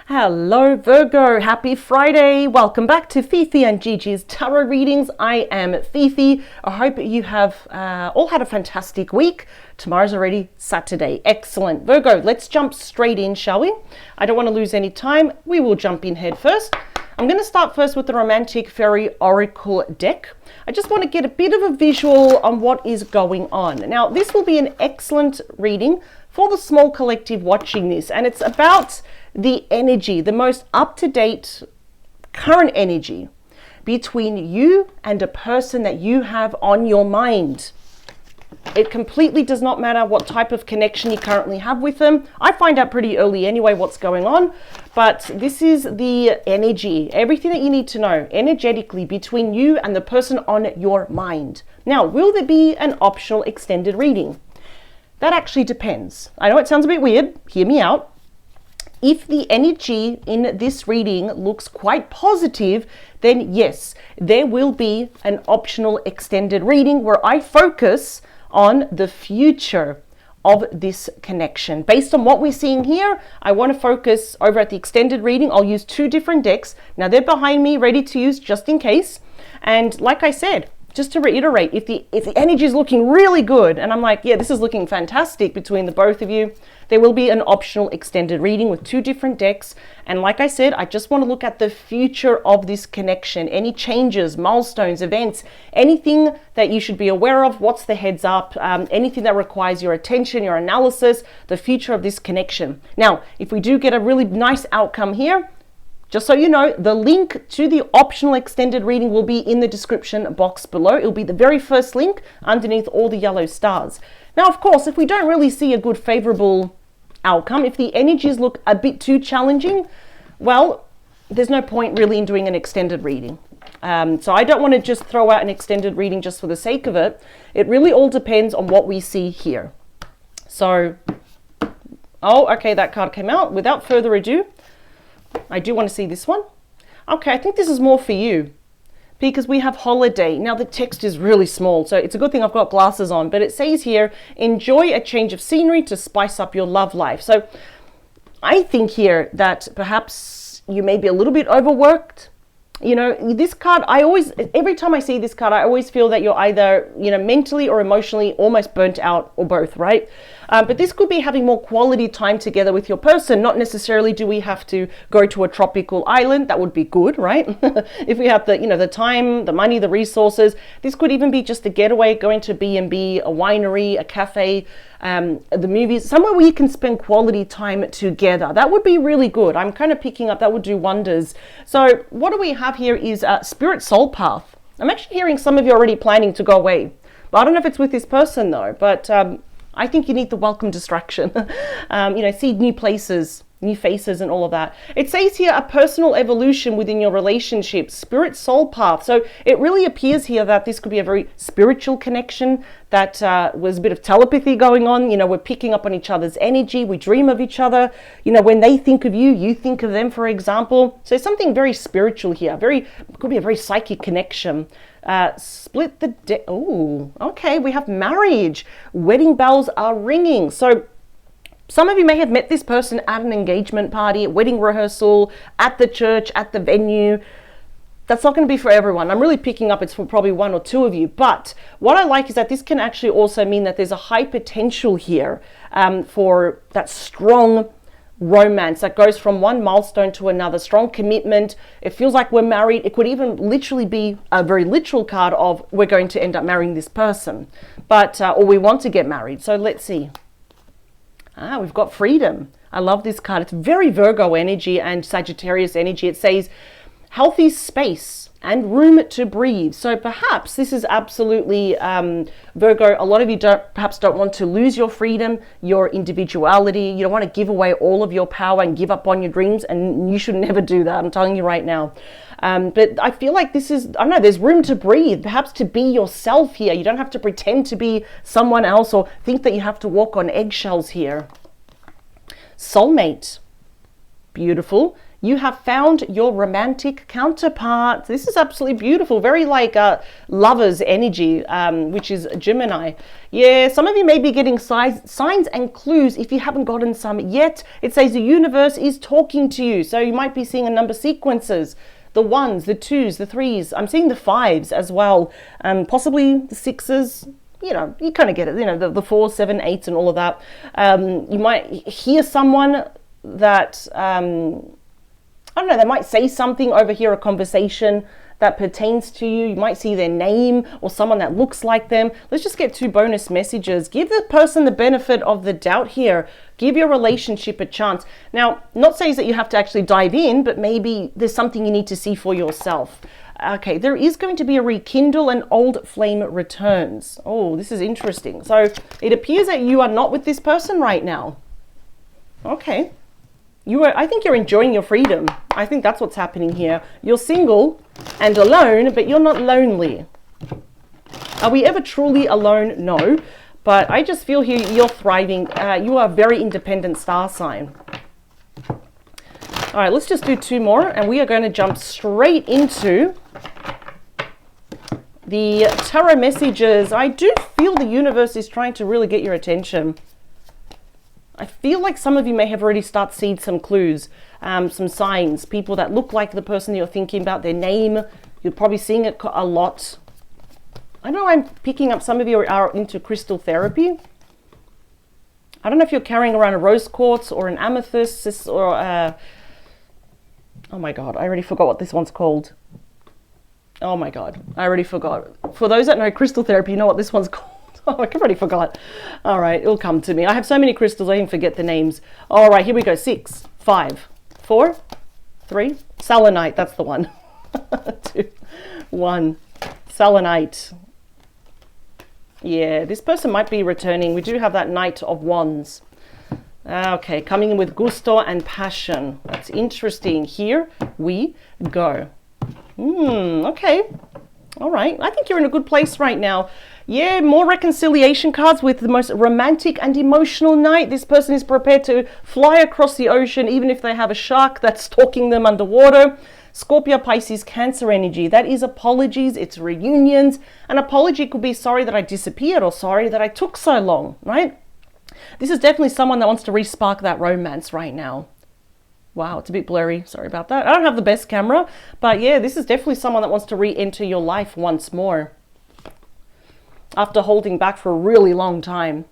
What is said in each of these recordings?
Hello Virgo, happy Friday. Welcome back to Fifi and Gigi's Tarot Readings. I am Fifi. I hope you have all had a fantastic week. Tomorrow's already Saturday. Excellent. Virgo, let's jump straight in, shall we? I don't want to lose any time. We will jump in head first. I'm going to start first with the Romantic Fairy Oracle deck. I just want to get a bit of a visual on what is going on. Now, this will be an excellent reading for the small collective watching this, and it's about the energy, the most up-to-date current energy between you and a person that you have on your mind. It completely does not matter what type of connection you currently have with them. I find out pretty early anyway what's going on, but this is the energy, everything that you need to know energetically between you and the person on your mind. Now, will there be an optional extended reading? That actually depends. I know it sounds a bit weird. Hear me out. If the energy in this reading looks quite positive, then yes, there will be an optional extended reading where I focus on the future of this connection. Based on what we're seeing here, I want to focus over at the extended reading. I'll use two different decks. Now they're behind me, ready to use just in case. And like I said, just to reiterate, if the energy is looking really good, and I'm like, yeah, this is looking fantastic between the both of you, there will be an optional extended reading with two different decks. And like I said, I just want to look at the future of this connection, any changes, milestones, events, anything that you should be aware of, what's the heads up, anything that requires your attention, your analysis, the future of this connection. Now, if we do get a really nice outcome here, just so you know, the link to the optional extended reading will be in the description box below. It'll be the very first link underneath all the yellow stars. Now, of course, if we don't really see a good favorable outcome, if the energies look a bit too challenging, well, there's no point really in doing an extended reading. So I don't want to just throw out an extended reading just for the sake of it. It really all depends on what we see here. So, oh, okay, that card came out. Without further ado, I do want to see this one. Okay, I think this is more for you because we have holiday. Now the text is really small, so it's a good thing I've got glasses on, but it says here, enjoy a change of scenery to spice up your love life. So I think here that perhaps you may be a little bit overworked. You know, this card, every time I see this card, I always feel that you're either, mentally or emotionally almost burnt out or both, right? But this could be having more quality time together with your person. Not necessarily do we have to go to a tropical island. That would be good, right? If we have the time, the money, the resources. This could even be just a getaway, going to B&B, a winery, a cafe, the movies, somewhere where you can spend quality time together. That would be really good. I'm kind of picking up that would do wonders. So what do we have here is Spirit Soul Path. I'm actually hearing some of you already planning to go away. But I don't know if it's with this person though, but I think you need the welcome distraction. See new places, new faces and all of that. It says here a personal evolution within your relationship, spirit soul path. So it really appears here that this could be a very spiritual connection, that was a bit of telepathy going on. We're picking up on each other's energy. We dream of each other. When they think of you, you think of them, for example. So something very spiritual here. Could be a very psychic connection. Split the deck. Oh, okay. We have marriage. Wedding bells are ringing. So some of you may have met this person at an engagement party, a wedding rehearsal, at the church, at the venue. That's not going to be for everyone. I'm really picking up it's for probably one or two of you. But what I like is that this can actually also mean that there's a high potential here for that strong romance that goes from one milestone to another, strong commitment. It feels like we're married. It could even literally be a very literal card of we're going to end up marrying this person, or we want to get married. So let's see. We've got freedom. I love this card. It's very Virgo energy and Sagittarius energy. It says healthy space and room to breathe. So perhaps this is absolutely Virgo. A lot of you perhaps don't want to lose your freedom, your individuality. You don't want to give away all of your power and give up on your dreams, and you should never do that. I'm telling you right now. But I feel like this is, I don't know, there's room to breathe, perhaps to be yourself here. You don't have to pretend to be someone else or think that you have to walk on eggshells here. Soulmate. Beautiful. You have found your romantic counterpart. This is absolutely beautiful. Very like lover's energy, which is Gemini. Yeah, some of you may be getting signs and clues if you haven't gotten some yet. It says the universe is talking to you. So you might be seeing a number sequences. The ones, the twos, the threes. I'm seeing the fives as well. Possibly the sixes. You know, you kind of get it. You know, the 4, 7, 8 and all of that. You might hear someone that... I don't know, they might say something, overhear a conversation that pertains to you. You might see their name or someone that looks like them. Let's just get 2 bonus messages. Give the person the benefit of the doubt here. Give your relationship a chance. Now, not saying that you have to actually dive in, but maybe there's something you need to see for yourself. Okay, there is going to be a rekindle and old flame returns. Oh, this is interesting. So it appears that you are not with this person right now. Okay. I think you're enjoying your freedom. I think that's what's happening here. You're single and alone, but you're not lonely. Are we ever truly alone? No. But I just feel here you're thriving. You are a very independent star sign. All right, let's just do 2 more, and we are going to jump straight into the tarot messages. I do feel the universe is trying to really get your attention. I feel like some of you may have already started seeing some clues, some signs, people that look like the person you're thinking about, their name. You're probably seeing it a lot. I know I'm picking up some of you are into crystal therapy. I don't know if you're carrying around a rose quartz or an amethyst or oh my God, I already forgot what this one's called. Oh my God, I already forgot. For those that know crystal therapy, you know what this one's called. Oh, I already forgot. All right, it'll come to me. I have so many crystals, I even forget the names. All right, here we go. 6, 5, 4, 3. Selenite, that's the one. 2, 1. Selenite. Yeah, this person might be returning. We do have that Knight of Wands. Okay, coming in with gusto and passion. That's interesting. Here we go. Okay. All right. I think you're in a good place right now. Yeah, more reconciliation cards with the most romantic and emotional night. This person is prepared to fly across the ocean, even if they have a shark that's stalking them underwater. Scorpio, Pisces, Cancer energy. That is apologies. It's reunions. An apology could be sorry that I disappeared or sorry that I took so long, right? This is definitely someone that wants to re-spark that romance right now. Wow, it's a bit blurry. Sorry about that. I don't have the best camera, but yeah, this is definitely someone that wants to re-enter your life once more. After holding back for a really long time.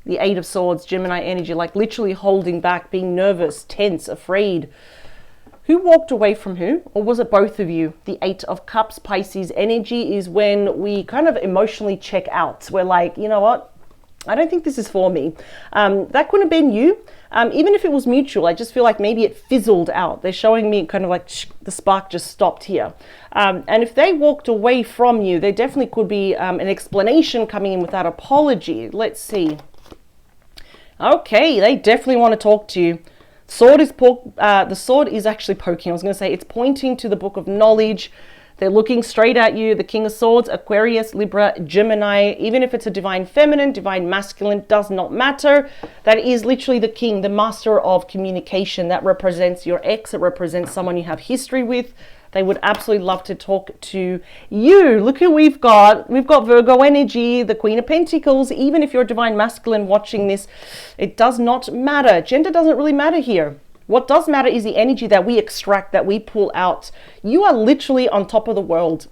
The 8 of Swords, Gemini energy, like literally holding back, being nervous, tense, afraid. Who walked away from who? Or was it both of you? The 8 of Cups, Pisces energy is when we kind of emotionally check out. We're like, you know what? I don't think this is for me. That couldn't have been you. Even if it was mutual, I just feel like maybe it fizzled out. They're showing me kind of like the spark just stopped here. And if they walked away from you, there definitely could be an explanation coming in with that apology. Let's see. Okay, they definitely want to talk to you. The sword is actually poking. I was going to say it's pointing to the book of knowledge. They're looking straight at you. The King of Swords, Aquarius, Libra, Gemini. Even if it's a divine feminine, divine masculine, does not matter. That is literally the king, the master of communication. That represents your ex. It represents someone you have history with. They would absolutely love to talk to you. Look who we've got. We've got Virgo energy, the Queen of Pentacles. Even if you're a divine masculine watching this, it does not matter. Gender doesn't really matter here. What does matter is the energy that we extract, that we pull out. You are literally on top of the world.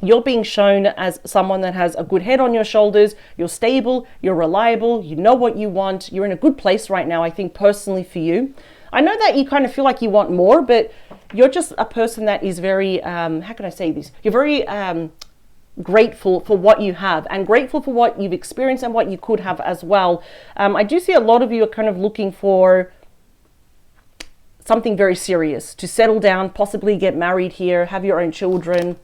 You're being shown as someone that has a good head on your shoulders. You're stable, you're reliable, you know what you want. You're in a good place right now, I think, personally for you. I know that you kind of feel like you want more, but you're just a person that is very, how can I say this? You're very grateful for what you have and grateful for what you've experienced and what you could have as well. I do see a lot of you are kind of looking for something very serious, to settle down, possibly get married here, have your own children.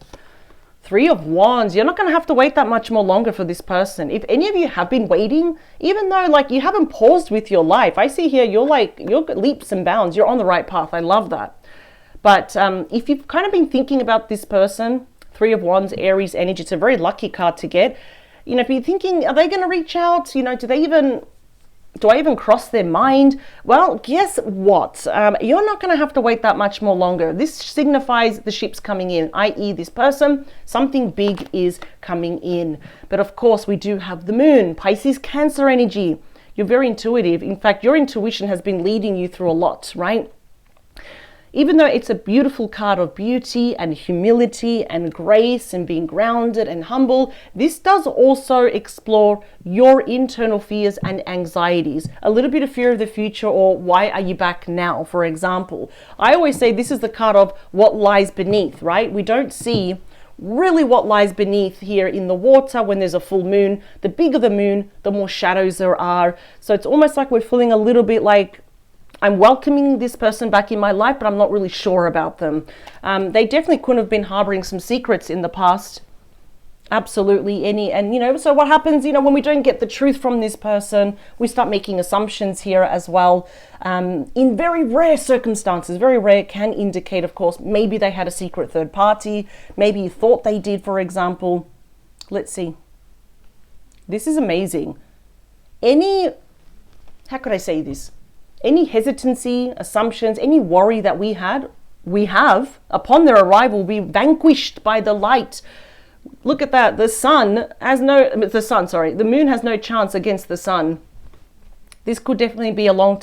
3 of Wands, you're not going to have to wait that much more longer for this person. If any of you have been waiting, even though like you haven't paused with your life, I see here you're leaps and bounds, you're on the right path. I love that. But if you've kind of been thinking about this person, 3 of Wands, Aries energy, it's a very lucky card to get. You know, if you're thinking, are they going to reach out? You know, do they even Do I even cross their mind? Well, guess what? You're not going to have to wait that much more longer. This signifies the ship's coming in, i.e. this person, something big is coming in. But of course, we do have the moon, Pisces, Cancer energy. You're very intuitive. In fact, your intuition has been leading you through a lot, right? Even though it's a beautiful card of beauty and humility and grace and being grounded and humble, this does also explore your internal fears and anxieties. A little bit of fear of the future, or why are you back now, for example. I always say this is the card of what lies beneath, right? We don't see really what lies beneath here in the water when there's a full moon. The bigger the moon, the more shadows there are. So it's almost like we're feeling a little bit like, I'm welcoming this person back in my life, but I'm not really sure about them. They definitely couldn't have been harboring some secrets in the past. Absolutely. And so what happens, when we don't get the truth from this person, we start making assumptions here as well. In very rare circumstances, very rare, can indicate, of course, maybe they had a secret third party. Maybe you thought they did, for example. Let's see. This is amazing. How could I say this? Any hesitancy, assumptions, any worry that we have, upon their arrival, will be vanquished by the light. Look at that. The moon has no chance against the sun. This could definitely be a long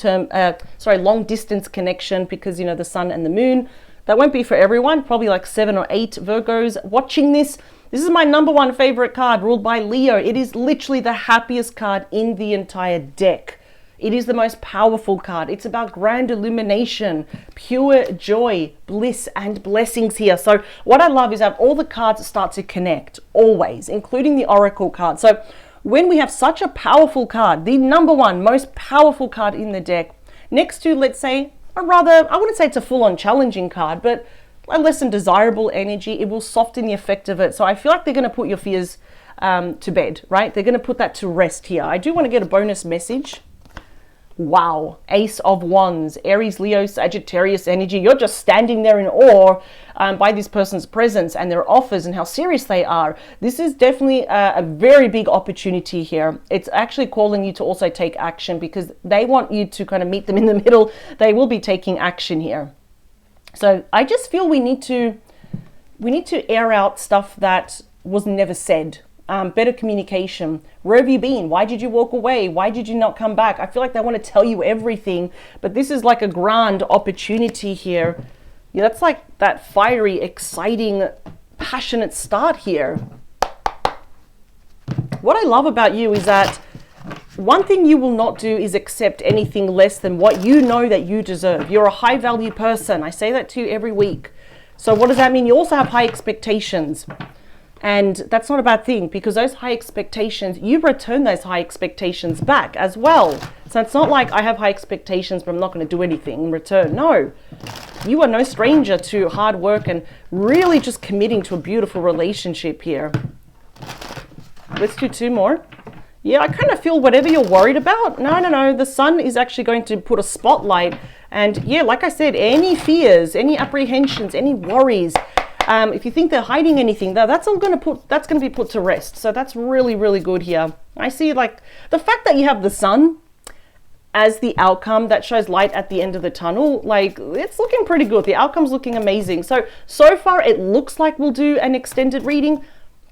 distance connection, because, the sun and the moon. That won't be for everyone. Probably like 7 or 8 Virgos watching this. This is my number one favorite card, ruled by Leo. It is literally the happiest card in the entire deck. It is the most powerful card. It's about grand illumination, pure joy, bliss, and blessings here. So what I love is that all the cards start to connect, always, including the Oracle card. So when we have such a powerful card, the number one most powerful card in the deck, next to, let's say, I wouldn't say it's a full-on challenging card, but a less than desirable energy, it will soften the effect of it. So I feel like they're going to put your fears to bed, right? They're going to put that to rest here. I do want to get a bonus message. Wow, Ace of Wands, Aries, Leo, Sagittarius energy. You're just standing there in awe by this person's presence and their offers and how serious they are. This is definitely a very big opportunity here. It's actually calling you to also take action, because they want you to kind of meet them in the middle. They will be taking action here. So I just feel we need to air out stuff that was never said. Better communication. Where have you been? Why did you walk away? Why did you not come back? I feel like they want to tell you everything, but this is like a grand opportunity here. Yeah, that's like that fiery, exciting, passionate start here. What I love about you is that one thing you will not do is accept anything less than what you know that you deserve. You're a high value person. I say that to you every week. So what does that mean? You also have high expectations. And that's not a bad thing, because those high expectations, you return those high expectations back as well. So it's not like I have high expectations, but I'm not going to do anything in return. No, you are no stranger to hard work and really just committing to a beautiful relationship here. Let's do 2 more. Yeah, I kind of feel whatever you're worried about. No. The sun is actually going to put a spotlight. And yeah, like I said, any fears, any apprehensions, any worries, if you think they're hiding anything, that's going to be put to rest. So that's really, really good here. I see, like, the fact that you have the sun as the outcome that shows light at the end of the tunnel, like, it's looking pretty good. The outcome's looking amazing. So far it looks like we'll do an extended reading,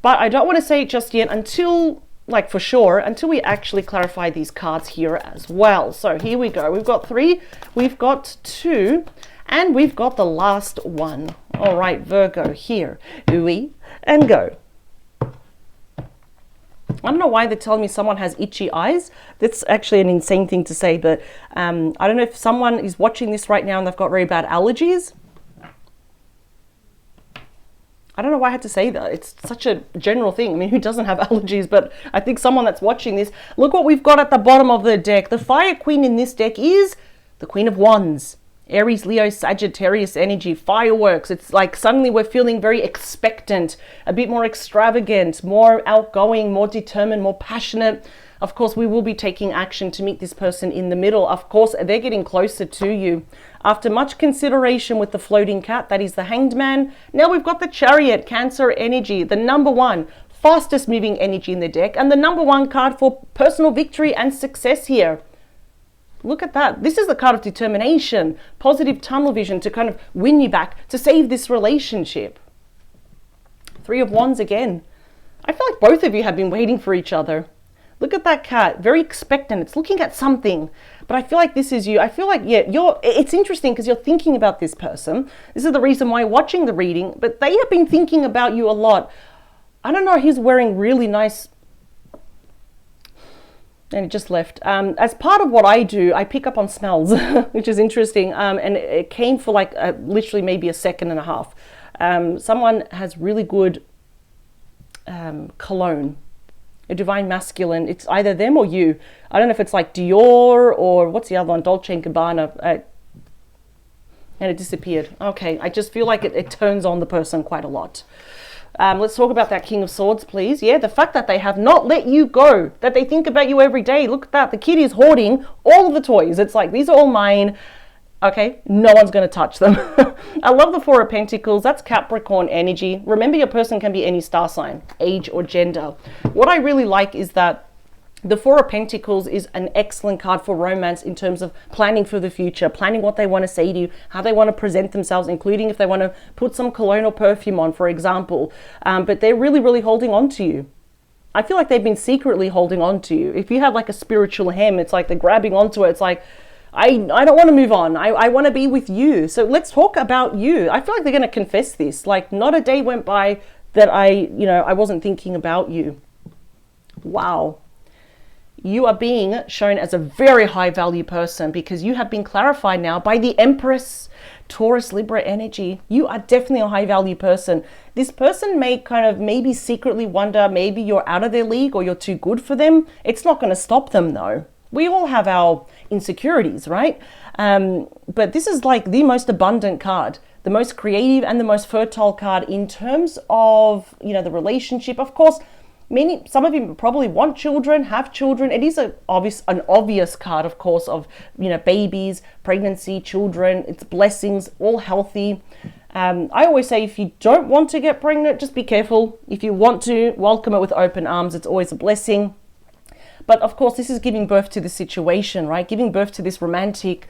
but I don't want to say it just yet until we actually clarify these cards here as well. So here we go. We've got 3, we've got 2, and we've got the last one. All right, Virgo, here we and go. I don't know why they're telling me someone has itchy eyes. That's actually an insane thing to say, but I don't know if someone is watching this right now and they've got very bad allergies. I don't know why I had to say that. It's such a general thing. I mean, who doesn't have allergies? But I think someone that's watching this, look what we've got at the bottom of the deck. The Fire Queen in this deck is the Queen of Wands. Aries, Leo, Sagittarius energy, fireworks. It's like suddenly we're feeling very expectant, a bit more extravagant, more outgoing, more determined, more passionate. Of course, we will be taking action to meet this person in the middle. Of course, they're getting closer to you. After much consideration with the floating cat, that is the Hanged Man. Now we've got the Chariot, Cancer energy, the number one fastest moving energy in the deck, and the number one card for personal victory and success here. Look at that. This is the card of determination, positive tunnel vision to kind of win you back, to save this relationship. Three of Wands again. I feel like both of you have been waiting for each other. Look at that cat, very expectant. It's looking at something, but I feel like this is you. I feel like, yeah, it's interesting because you're thinking about this person. This is the reason why you're watching the reading, but they have been thinking about you a lot. I don't know, he's wearing really nice, and it just left. As part of what I do, I pick up on smells, which is interesting. And it came for like literally maybe a second and a half. Someone has really good cologne, a divine masculine. It's either them or you. I don't know if it's like Dior or what's the other one, Dolce & Gabbana. And it disappeared. Okay, I just feel like it turns on the person quite a lot. Let's talk about that King of Swords, please. Yeah, the fact that they have not let you go, that they think about you every day. Look at that. The kid is hoarding all of the toys. It's like, these are all mine. Okay, no one's going to touch them. I love the Four of Pentacles. That's Capricorn energy. Remember, your person can be any star sign, age, or gender. What I really like is that the Four of Pentacles is an excellent card for romance in terms of planning for the future, planning what they want to say to you, how they want to present themselves, including if they want to put some cologne or perfume on, for example. But they're really, really holding on to you. I feel like they've been secretly holding on to you. If you have like a spiritual hem, it's like they're grabbing onto it. It's like, I don't want to move on. I want to be with you. So let's talk about you. I feel like they're going to confess this. Like, not a day went by that I wasn't thinking about you. Wow. You are being shown as a very high value person because you have been clarified now by the Empress, Taurus, Libra energy. You are definitely a high value person. This person may kind of maybe secretly wonder, maybe you're out of their league or you're too good for them. It's not going to stop them though. We all have our insecurities, right? But this is like the most abundant card, the most creative and the most fertile card in terms of, the relationship. Of course, some of you probably want children, have children. It is an obvious card, of course, of, babies, pregnancy, children. It's blessings, all healthy. I always say, if you don't want to get pregnant, just be careful. If you want to, welcome it with open arms. It's always a blessing. But of course, this is giving birth to the situation, right? Giving birth to this romantic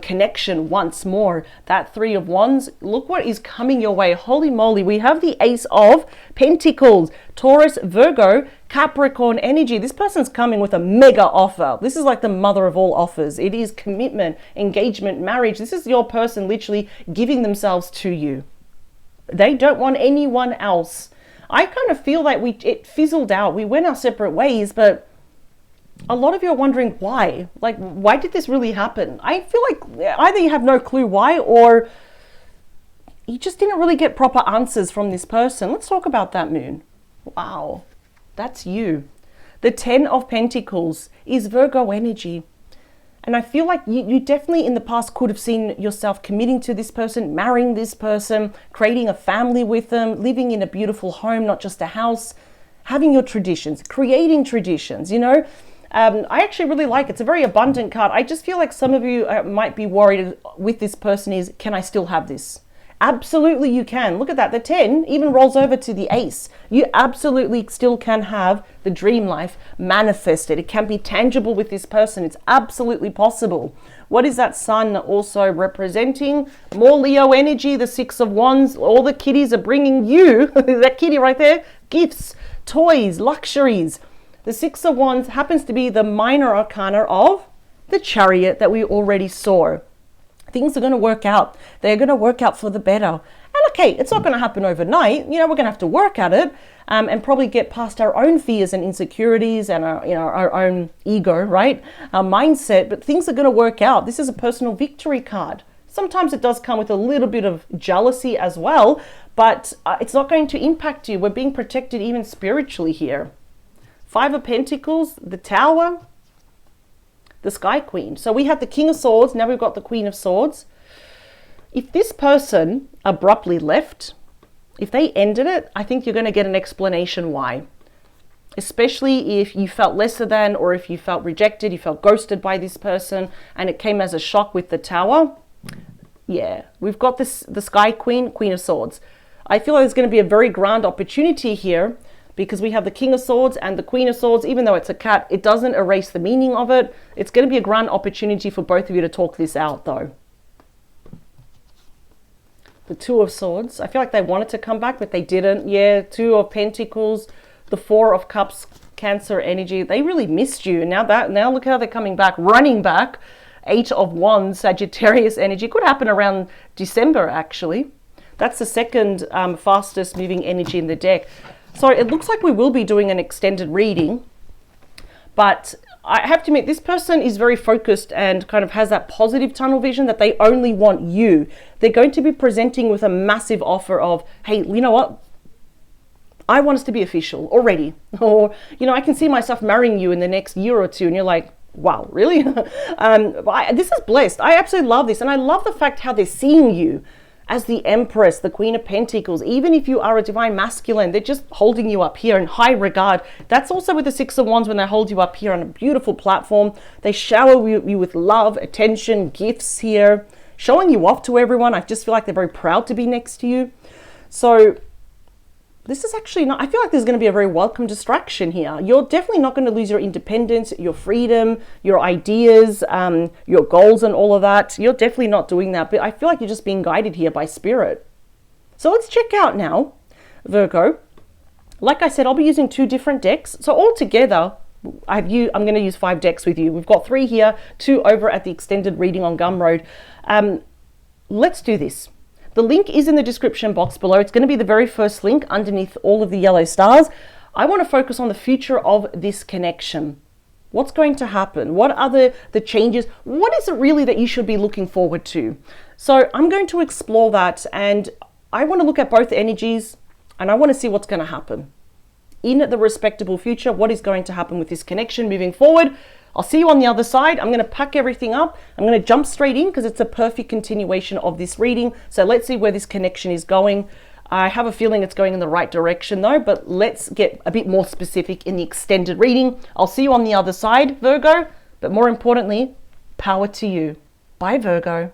connection once more. That Three of Wands, look what is coming your way. Holy moly, we have the Ace of Pentacles, Taurus, Virgo, Capricorn energy. This person's coming with a mega offer. This is like the mother of all offers. It is commitment, engagement, marriage. This is your person literally giving themselves to you. They don't want anyone else. I kind of feel like it fizzled out. We went our separate ways, but a lot of you are wondering why. Like, why did this really happen? I feel like either you have no clue why, or you just didn't really get proper answers from this person. Let's talk about that, Moon. Wow, that's you. The Ten of Pentacles is Virgo energy. And I feel like you definitely in the past could have seen yourself committing to this person, marrying this person, creating a family with them, living in a beautiful home, not just a house, having your traditions, creating traditions, I actually really like it. It's a very abundant card. I just feel like some of you might be worried with this person is, can I still have this? Absolutely you can. Look at that. The 10 even rolls over to the Ace. You absolutely still can have the dream life manifested. It can be tangible with this person. It's absolutely possible. What is that Sun also representing? More Leo energy, the Six of Wands. All the kitties are bringing you, that kitty right there, gifts, toys, luxuries. The Six of Wands happens to be the minor arcana of the Chariot that we already saw. Things are going to work out. They're going to work out for the better. And okay, it's not going to happen overnight. We're going to have to work at it and probably get past our own fears and insecurities and our own ego, right? Our mindset, but things are going to work out. This is a personal victory card. Sometimes it does come with a little bit of jealousy as well, but it's not going to impact you. We're being protected even spiritually here. Five of Pentacles, the Tower, the Sky Queen. So we have the King of Swords, now we've got the Queen of Swords. If this person abruptly left, if they ended it, I think you're going to get an explanation why. Especially if you felt lesser than, or if you felt rejected, you felt ghosted by this person, and it came as a shock with the Tower. Yeah, we've got the Sky Queen, Queen of Swords. I feel like there's going to be a very grand opportunity here, because we have the King of Swords and the Queen of Swords. Even though it's a cat, it doesn't erase the meaning of it. It's going to be a grand opportunity for both of you to talk this out, though. The Two of Swords. I feel like they wanted to come back, but they didn't. Yeah, Two of Pentacles, the Four of Cups, Cancer energy. They really missed you. Now look how they're coming back, running back. Eight of Wands, Sagittarius energy. Could happen around December, actually. That's the second fastest moving energy in the deck. So it looks like we will be doing an extended reading, but I have to admit, this person is very focused and kind of has that positive tunnel vision that they only want you. They're going to be presenting with a massive offer of, hey, you know what? I want us to be official already. Or, you know, I can see myself marrying you in the next year or two. And you're like, wow, really? This is blessed. I absolutely love this. And I love the fact how they're seeing you as the Empress, the Queen of Pentacles. Even if you are a divine masculine, they're just holding you up here in high regard. That's also with the Six of Wands when they hold you up here on a beautiful platform. They shower you with love, attention, gifts here, showing you off to everyone. I just feel like they're very proud to be next to you. So this is actually not, I feel like there's going to be a very welcome distraction here. You're definitely not going to lose your independence, your freedom, your ideas, your goals and all of that. You're definitely not doing that, but I feel like you're just being guided here by spirit. So let's check out now, Virgo. Like I said, I'll be using 2 different decks. So all together, I'm going to use 5 decks with you. We've got 3 here, 2 over at the extended reading on Gumroad. Let's do this. The link is in the description box below. It's going to be the very first link underneath all of the yellow stars. I want to focus on the future of this connection. What's going to happen? What are the changes? What is it really that you should be looking forward to? So I'm going to explore that, and I want to look at both energies, and I want to see what's going to happen in the respectable future. What is going to happen with this connection moving forward? I'll see you on the other side. I'm going to pack everything up. I'm going to jump straight in because it's a perfect continuation of this reading. So let's see where this connection is going. I have a feeling it's going in the right direction though, but let's get a bit more specific in the extended reading. I'll see you on the other side, Virgo. But more importantly, power to you. Bye, Virgo.